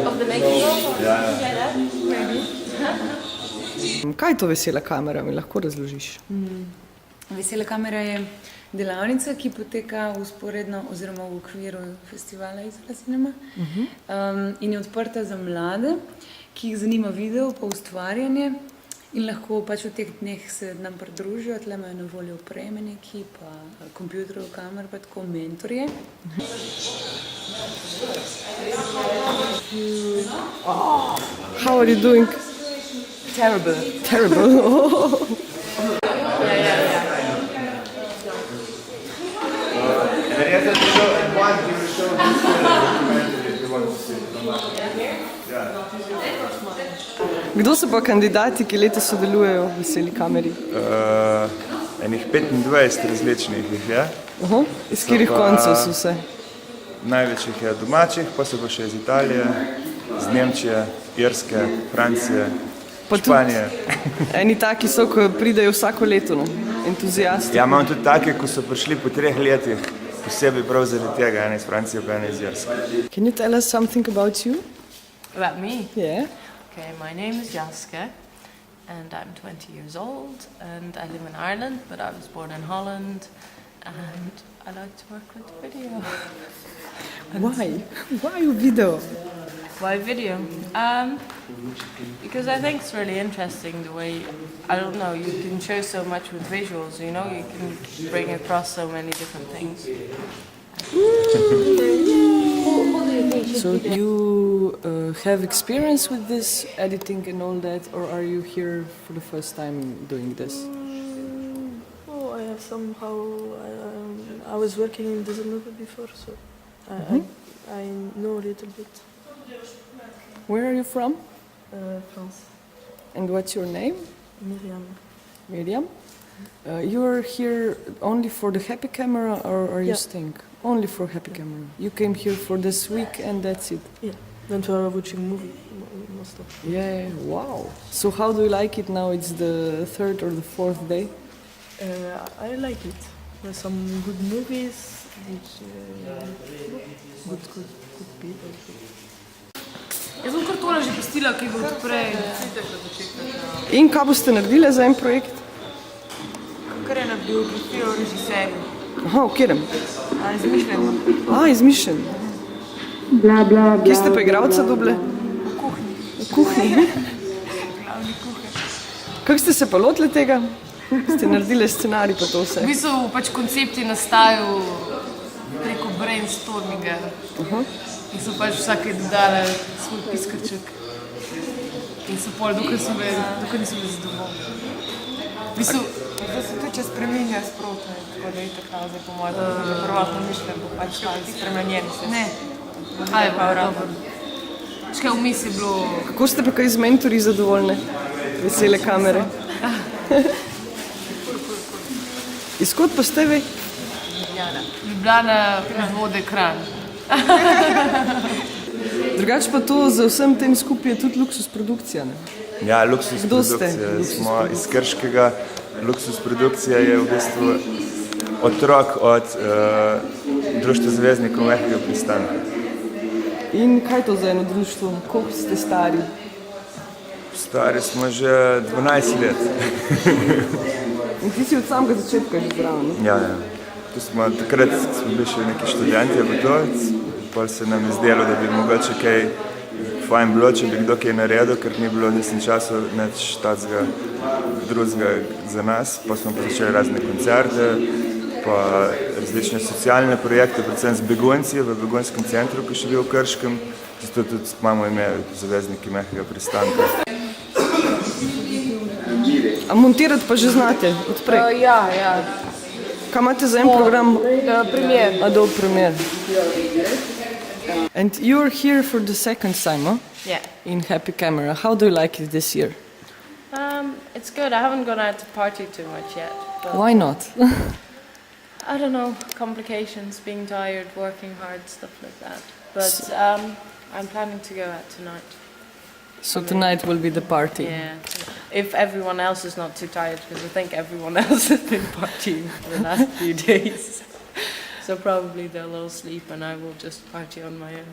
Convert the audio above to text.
of the making of? Yeah. Maybe. Kaj je to vesela kamera, mi lahko razložiš? Vesela kamera je delavnica, ki poteka usporedno oziroma v okviru festivala Izra Cinema in je odprta za mlade, ki jih zanima video pa ustvarjanje in lahko pač v teh dneh se nam pridružijo, tle imajo na voljo opreme neki, pa kompjuterov, kamer, pa tako mentorje. How are you doing? Terrible. Terrible. Kdo so pa kandidati, ki letos sodelujejo v Veseli kameri? Enih 25 različnih jih je. Iz katerih koncev so vse? Največ jih je domačih, pa se bo še iz Italije, iz Nemčije, Irske, Francije, Španije. Eni taki so, ko pridejo vsako leto, no? Entuzijasti. Ja, imam tudi take, ko so prišli po 3 letih, posebej prav zaradi tega, ena iz Francije, pa ena iz Irske. Can you tell us something about you? About me? Yeah. Okay, my name is Jaske and I'm 20 years old and I live in Ireland, but I was born in Holland and I like to work with video. Why? Why video? Why video? Because I think it's really interesting the way, I don't know, you can show so much with visuals, you know, you can bring across so many different things. So you have experience with this editing and all that, or are you here for the first time doing this? Oh, I have somehow, I was working in this movie before, so I know a little bit. Where are you from? France. And what's your name? Miriam. Miriam? You're here only for the Happy Camera, or are you staying? Only for Happy Camera. You came here for this week and that's it? Yeah, then we are watching movie most of. Yeah, wow. So how do you like it now? It's the 3rd or the 4th day? I like it. There's some good movies, good people. Jaz sem kar tole že pustila, ki bo prej. In kaj boste naredili za en projekt? Kar je na biografijo režiserju. Aha, v katerem? Izmišljeno. Izmišljen. Kje ste pa igralca dobili? V kuhinji. V kuhinji? Glavni kuhar. Kako ste se pa lotili tega? Ste naredili scenarij pa to vse? V bistvu pač koncept je nastajal preko brainstorminga. In so pač vsake dodali svoj piskrček. In so pol, dokaj niso bili zadovoljni. V bistvu, zdaj se tudi če spreminja sprotno, tako da je tako zdaj po mojem, da je prvotno mišljen, bo pač spremenjen se. Ne. Je pa vrlo. Škaj vmes je bilo... Kako ste pa kaj z mentorji zadovoljne? Vesele kamere. Izkot pa ste vi? Ljubljana vode Kranj. Drugače pa to za vsem tem skupaj je tudi Luxus produkcija, ne? Ja, Luxus produkcija. Smo iz Krškega. Luxus produkcija je v bistvu otrok od Društva zvezdnikov mehkega pristanka. In kaj je to za eno društvo? Koliko ste stari? Stari smo že 12 let. In ti si od samega začetka že zraven? Ja. Takrat smo bili še neki študenti, potem se nam je zdelo, da bi mogoče kaj fajn bilo, če bi kdo kaj naredil, ker ni bilo v tistem času nič takega drugega za nas. Pa smo začeli razne koncerte, pa različne socialne projekte, predvsem z begunci v begunskem centru, ki še bil v Krškem. Zato tudi imamo ime Zavezniki mehkega pristanka. A montirati pa že znate odprej? Ja. Kaj imate za en program? Premiere. Adobe Premiere. And you're here for the second time, huh? Yeah. In Happy Camera. How do you like it this year? It's good. I haven't gone out to party too much yet. But Why not? I don't know, complications, being tired, working hard, stuff like that. But I'm planning to go out tonight. So tonight will be the party. Yeah. If everyone else is not too tired, because I think everyone else has been partying for the last few days. So probably they'll all sleep and I will just party on my own.